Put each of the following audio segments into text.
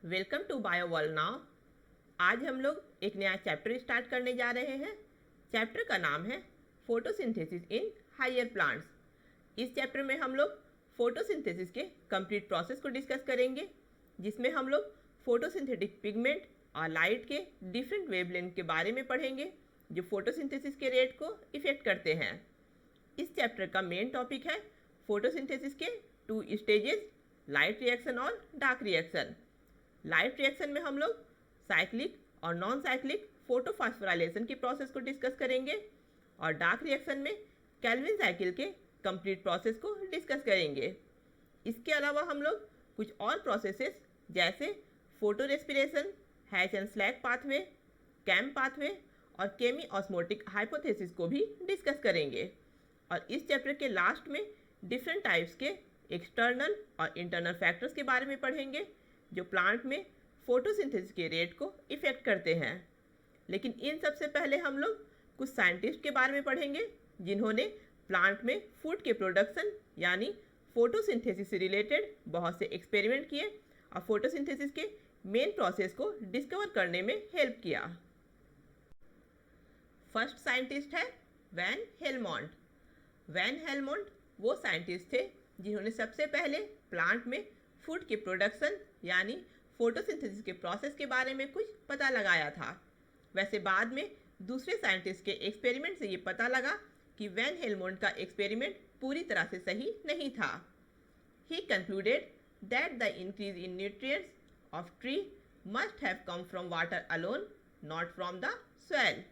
Welcome to bio world now. आज हम लोग एक नया चैप्टर स्टार्ट करने जा रहे हैं। चैप्टर का नाम है फोटोसिंथेसिस इन हायर प्लांट्स। इस चैप्टर में हम लोग फोटोसिंथेसिस के कंप्लीट प्रोसेस को डिस्कस करेंगे, जिसमें हम लोग फोटोसिंथेटिक पिगमेंट और लाइट के डिफरेंट वेवलेंथ के बारे में पढ़ेंगे जो फोटोसिंथेसिस के रेट को इफेक्ट करते हैं। इस चैप्टर का मेन टॉपिक है फोटोसिंथेसिस के 2 स्टेजेस, लाइट रिएक्शन और डार्क रिएक्शन। लाइट रिएक्शन में हम लोग साइक्लिक और नॉन साइक्लिक फोटोफॉस्फोराइलेशन की प्रोसेस को डिस्कस करेंगे और डार्क रिएक्शन में कैल्विन साइकिल के कंप्लीट प्रोसेस को डिस्कस करेंगे। इसके अलावा हम लोग कुछ और प्रोसेसेस जैसे photorespiration, Hatch and Slack pathway, CAM pathway और केमी ऑस्मोटिक हाइपोथेसिस को भी डिस्कस करेंगे। और इस चैप्टर के लास्ट में डिफरेंट टाइप्स के एक्सटर्नल और इंटरनल फैक्टर्स के बारे में पढ़ेंगे जो प्लांट में फोटोसिंथेसिस के रेट को इफेक्ट करते हैं। लेकिन इन सबसे पहले हम लोग कुछ साइंटिस्ट के बारे में पढ़ेंगे जिन्होंने प्लांट में फूड के प्रोडक्शन यानी फोटोसिंथेसिस से रिलेटेड बहुत से एक्सपेरिमेंट किए और फोटोसिंथेसिस के मेन प्रोसेस को डिस्कवर करने में हेल्प किया। फर्स्ट साइंटिस्ट है वैन हेलमोंट। वैन हेलमोंट वो साइंटिस्ट थे जिन्होंने सबसे पहले प्लांट में फूड के प्रोडक्शन यानी फोटोसिंथेसिस के प्रोसेस के बारे में कुछ पता लगाया था। वैसे बाद में दूसरे साइंटिस्ट के एक्सपेरिमेंट से ये पता लगा कि वैन हेलमोंट का एक्सपेरिमेंट पूरी तरह से सही नहीं था। He concluded that the increase in nutrients of tree must have come from water alone, not from the soil.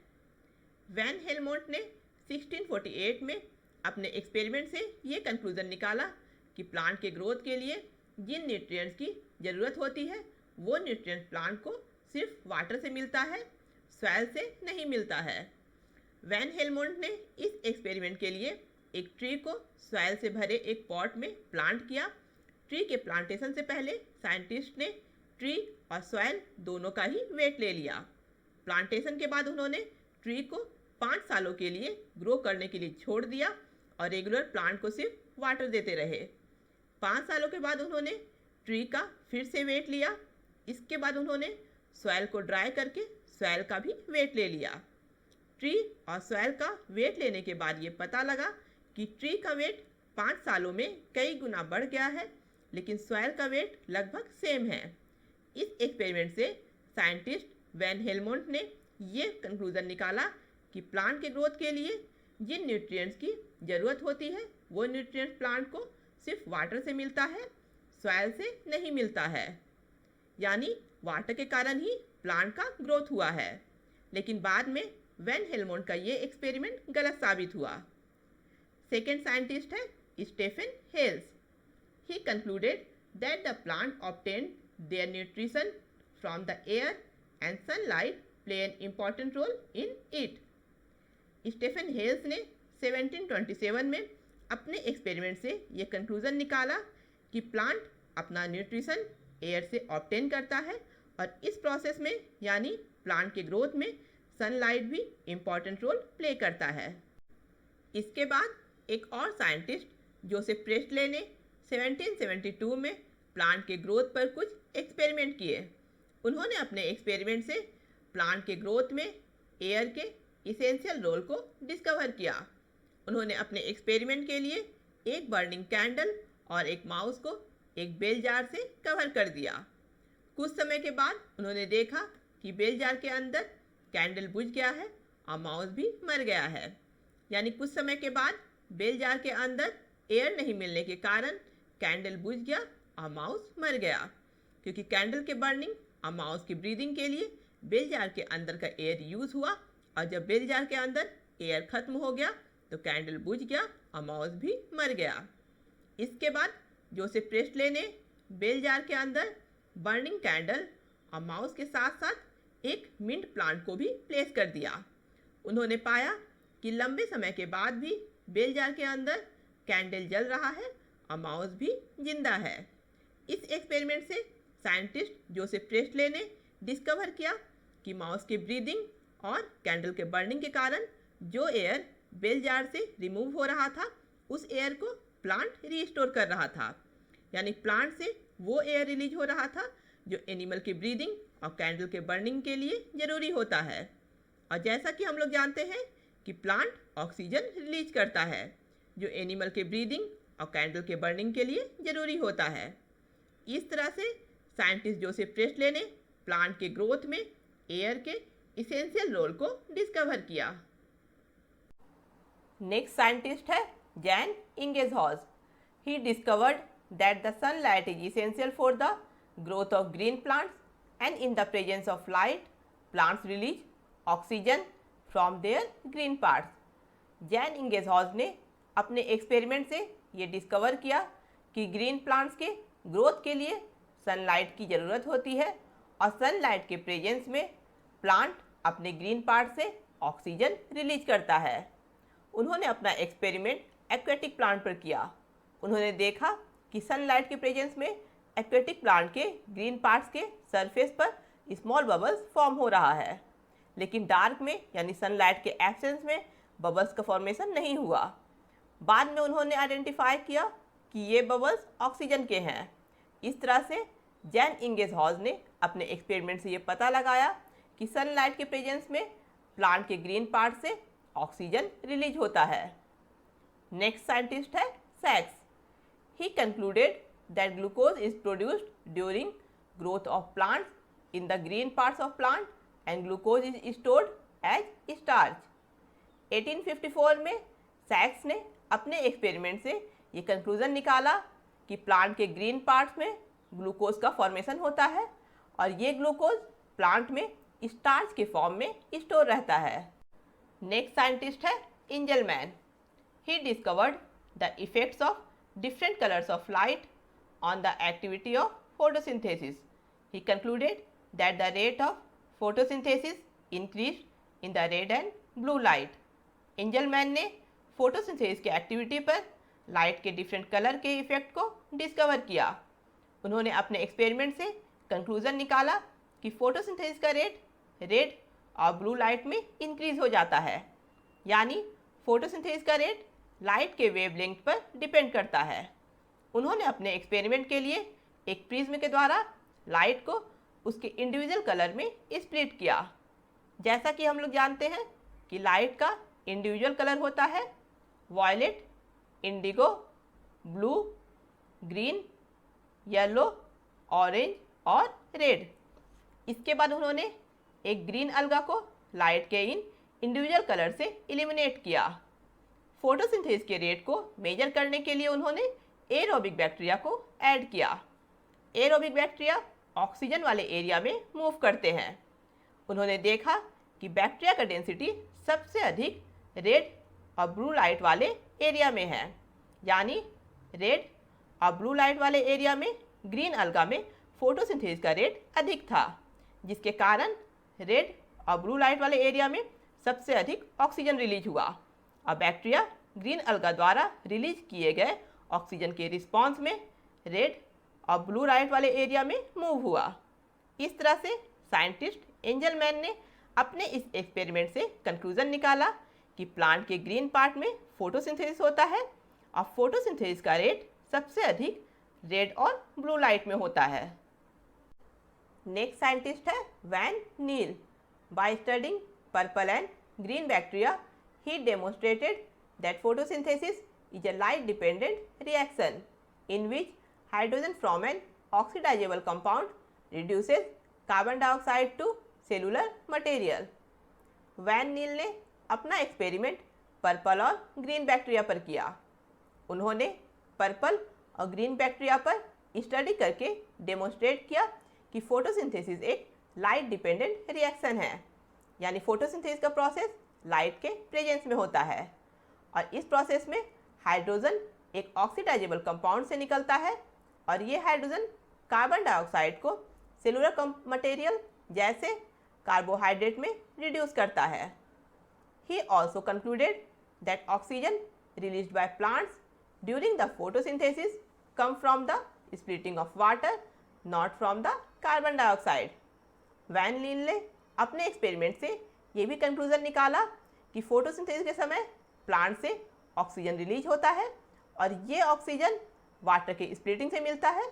Van Helmont ने 1648 में अपने एक्सपेरिमेंट से ये कंक्लूजन निकाला कि प्लांट के ग्रोथ के लिए जिन न्यूट्रिएंट्स की ज़रूरत होती है वो न्यूट्रिएंट प्लांट को सिर्फ वाटर से मिलता है, सॉइल से नहीं मिलता है। वैन हेलमोंट ने इस एक्सपेरिमेंट के लिए एक ट्री को सॉइल से भरे एक पॉट में प्लांट किया। ट्री के प्लांटेशन से पहले साइंटिस्ट ने ट्री और सॉइल दोनों का ही वेट ले लिया। प्लांटेशन के बाद उन्होंने ट्री को 5 सालों के लिए ग्रो करने के लिए छोड़ दिया और रेगुलर प्लांट को सिर्फ वाटर देते रहे। 5 सालों के बाद उन्होंने ट्री का फिर से वेट लिया। इसके बाद उन्होंने सॉइल को ड्राई करके सॉइल का भी वेट ले लिया। ट्री और सॉइल का वेट लेने के बाद ये पता लगा कि ट्री का वेट 5 सालों में कई गुना बढ़ गया है, लेकिन सॉइल का वेट लगभग सेम है। इस एक्सपेरिमेंट से साइंटिस्ट वैन हेलमोंट ने ये कंक्लूजन निकाला कि प्लांट के ग्रोथ के लिए जिन न्यूट्रिएंट्स की ज़रूरत होती है वो न्यूट्रिएंट्स प्लांट को सिर्फ वाटर से मिलता है, सॉइल से नहीं मिलता है। यानी वाटर के कारण ही प्लांट का ग्रोथ हुआ है। लेकिन बाद में वैन हेलमोंट का ये एक्सपेरिमेंट गलत साबित हुआ। सेकेंड साइंटिस्ट है Stephen Hales. He concluded that the plant obtained their nutrition from the air and sunlight play an important role in it. Stephen Hales ने 1727 में अपने एक्सपेरिमेंट से ये कंक्लूजन निकाला कि प्लांट अपना न्यूट्रिशन एयर से ऑब्टेन करता है और इस प्रोसेस में यानी प्लांट के ग्रोथ में सनलाइट भी इम्पॉर्टेंट रोल प्ले करता है। इसके बाद एक और साइंटिस्ट जोसेफ प्रेस्टले ने 1772 में प्लांट के ग्रोथ पर कुछ एक्सपेरिमेंट किए। उन्होंने अपने एक्सपेरिमेंट से प्लांट के ग्रोथ में एयर के इसेंशियल रोल को डिस्कवर किया। उन्होंने अपने एक्सपेरिमेंट के लिए एक बर्निंग कैंडल और एक माउस को एक बेल जार से कवर कर दिया। कुछ समय के बाद उन्होंने देखा कि बेल जार के अंदर कैंडल बुझ गया है और माउस भी मर गया है। यानी कुछ समय के बाद बेल जार के अंदर एयर नहीं मिलने के कारण कैंडल बुझ गया और माउस मर गया, क्योंकि कैंडल के बर्निंग और माउस की ब्रीदिंग के लिए बेल जार के अंदर का एयर यूज़ हुआ और जब बेल जार के अंदर एयर खत्म हो गया तो कैंडल बुझ गया और माउस भी मर गया। इसके बाद जोसेफ प्रेस्टले ने बेल जार के अंदर बर्निंग कैंडल और माउस के साथ साथ एक मिंट प्लांट को भी प्लेस कर दिया। उन्होंने पाया कि लंबे समय के बाद भी बेल जार के अंदर कैंडल जल रहा है और माउस भी जिंदा है। इस एक्सपेरिमेंट से साइंटिस्ट जोसेफ प्रेस्टले ने डिस्कवर किया कि माउस की ब्रीदिंग और कैंडल के बर्निंग के कारण जो एयर बेल जार से रिमूव हो रहा था उस एयर को प्लांट रीस्टोर कर रहा था। यानी प्लांट से वो एयर रिलीज हो रहा था जो एनिमल के ब्रीदिंग और कैंडल के बर्निंग के लिए ज़रूरी होता है। और जैसा कि हम लोग जानते हैं कि प्लांट ऑक्सीजन रिलीज करता है जो एनिमल के ब्रीदिंग और कैंडल के बर्निंग के लिए ज़रूरी होता है। इस तरह से साइंटिस्ट जोसेफ प्रेस्ले ने प्लांट के ग्रोथ में एयर के इसेंशियल रोल को डिस्कवर किया। नेक्स्ट साइंटिस्ट है Jan Ingenhousz. He discovered that the sunlight is essential for the growth of green plants and in the presence of light plants release oxygen from their green parts. Jan Ingenhousz ने अपने experiment से ये discover किया कि green plants के growth के लिए sunlight की ज़रूरत होती है और सनलाइट के प्रेजेंस में प्लांट अपने ग्रीन पार्ट से ऑक्सीजन रिलीज करता है। उन्होंने अपना एक्सपेरिमेंट एक्वेटिक प्लांट पर किया। उन्होंने देखा कि सनलाइट के प्रेजेंस में एक्वेटिक प्लांट के ग्रीन पार्ट्स के सरफेस पर स्मॉल बबल्स फॉर्म हो रहा है, लेकिन डार्क में यानी सनलाइट के एब्सेंस में बबल्स का फॉर्मेशन नहीं हुआ। बाद में उन्होंने आइडेंटिफाई किया कि ये बबल्स ऑक्सीजन के हैं। इस तरह से जैन इंगेसहॉर्स ने अपने एक्सपेरिमेंट से ये पता लगाया कि सनलाइट के प्रेजेंस में प्लांट के ग्रीन पार्ट से ऑक्सीजन रिलीज होता है। नेक्स्ट साइंटिस्ट है सैक्स। ही concluded that glucose is produced during growth of plants in the green parts of plant and glucose is stored as starch. 1854 में सैक्स ने अपने एक्सपेरिमेंट से ये कंक्लूजन निकाला कि प्लांट के ग्रीन पार्ट्स में ग्लूकोज का फॉर्मेशन होता है और ये ग्लूकोज प्लांट में स्टार्च के फॉर्म में स्टोर रहता है। नेक्स्ट साइंटिस्ट है Angelman. He discovered the effects of different colours of light on the activity of photosynthesis. He concluded that the rate of photosynthesis increased in the red and blue light. Angelman ने photosynthesis की activity पर light के different colour के effect को discover किया। उन्होंने अपने experiment से कंक्लूजन निकाला कि फोटोसिंथेसिस का रेट रेड और ब्लू लाइट में इंक्रीज हो जाता है, यानी फोटोसिंथेसिस का रेट लाइट के वेवलेंथ पर डिपेंड करता है। उन्होंने अपने एक्सपेरिमेंट के लिए एक प्रिज्म के द्वारा लाइट को उसके इंडिविजुअल कलर में स्प्लिट किया। जैसा कि हम लोग जानते हैं कि लाइट का इंडिविजुअल कलर होता है violet, indigo, blue, green, yellow, orange और रेड। इसके बाद उन्होंने एक ग्रीन अलगा को लाइट के इन इंडिविजुअल कलर से एलिमिनेट किया। फोटोसिंथेसिस के रेट को मेजर करने के लिए उन्होंने एरोबिक बैक्टीरिया को ऐड किया। एरोबिक बैक्टीरिया ऑक्सीजन वाले एरिया में मूव करते हैं। उन्होंने देखा कि बैक्टीरिया का डेंसिटी सबसे अधिक रेड और ब्लू लाइट वाले एरिया में है, यानी रेड और ब्लू लाइट वाले एरिया में ग्रीन अलगा में फोटोसिंथेसिस का रेट अधिक था, जिसके कारण रेड और ब्लू लाइट वाले एरिया में सबसे अधिक ऑक्सीजन रिलीज हुआ और बैक्टीरिया ग्रीन अलगा द्वारा रिलीज किए गए ऑक्सीजन के रिस्पॉन्स में रेड और ब्लू लाइट वाले एरिया में मूव हुआ। इस तरह से साइंटिस्ट एंजलमैन ने अपने इस एक्सपेरिमेंट से कंक्लूजन निकाला कि प्लांट के ग्रीन पार्ट में फोटोसिंथेसिस होता है और फोटोसिंथेसिस का रेट सबसे अधिक रेड और ब्लू लाइट में होता है। नेक्स्ट साइंटिस्ट है Van Niel. By studying purple and green bacteria he demonstrated that photosynthesis is a light dependent reaction in which hydrogen from an oxidizable compound reduces carbon dioxide to cellular material. Van Niel ने अपना experiment purple और green bacteria पर किया। उन्होंने purple और green bacteria पर study करके demonstrate किया कि फोटोसिंथेसिस एक लाइट डिपेंडेंट रिएक्शन है, यानी फोटोसिंथेसिस का प्रोसेस लाइट के प्रेजेंस में होता है और इस प्रोसेस में हाइड्रोजन एक ऑक्सीडाइजेबल कंपाउंड से निकलता है और ये हाइड्रोजन कार्बन डाइऑक्साइड को सेलुलर मटेरियल जैसे कार्बोहाइड्रेट में रिड्यूस करता है। He also concluded that oxygen released by plants during the photosynthesis come from the splitting of water, not from the carbon dioxide. Van Niel ने अपने experiment से ये भी कंक्लूजन निकाला कि फोटोसिंथेसिस के समय प्लांट से ऑक्सीजन रिलीज होता है और ये ऑक्सीजन वाटर के स्प्लिटिंग से मिलता है,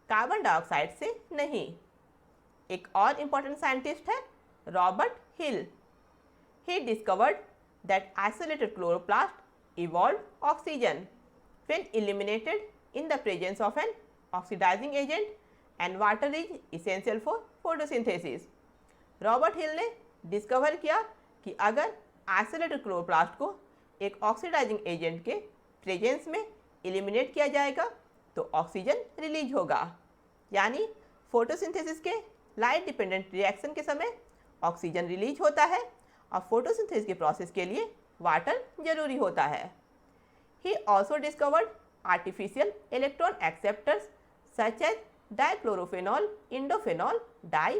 कार्बन डाइऑक्साइड से नहीं। एक और इम्पॉर्टेंट साइंटिस्ट है Robert hill. He discovered that isolated chloroplast evolve oxygen when eliminated in the presence of an oxidizing agent and water is essential for photosynthesis। Robert हिल ने डिस्कवर किया कि अगर आइसोलेटेड क्लोरोप्लास्ट को एक ऑक्सीडाइजिंग एजेंट के presence में eliminate किया जाएगा तो ऑक्सीजन रिलीज होगा, यानी फोटोसिंथेसिस के लाइट डिपेंडेंट रिएक्शन के समय ऑक्सीजन रिलीज होता है और फोटोसिंथेसिस के प्रोसेस के लिए वाटर जरूरी होता है। He also discovered artificial electron acceptors such as dichlorophenol indophenol dye,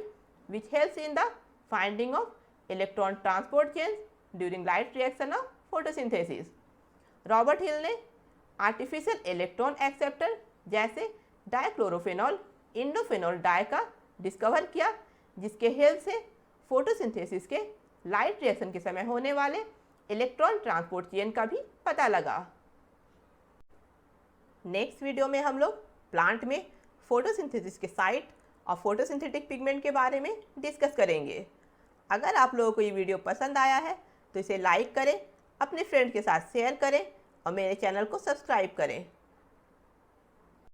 which helps in the finding of electron transport chains during light reaction of photosynthesis। Robert हिल ने आर्टिफिशियल इलेक्ट्रॉन एक्सेप्टर जैसे डाइक्लोरोफेनॉल इंडोफेनॉल die का discover किया, जिसके help से photosynthesis के light reaction के समय होने वाले इलेक्ट्रॉन ट्रांसपोर्ट चेन का भी पता लगा। नेक्स्ट वीडियो में हम लोग प्लांट में फोटोसिंथेसिस के साइट और फोटोसिंथेटिक पिगमेंट के बारे में डिस्कस करेंगे। अगर आप लोगों को ये वीडियो पसंद आया है तो इसे लाइक करें, अपने फ्रेंड के साथ शेयर करें और मेरे चैनल को सब्सक्राइब करें।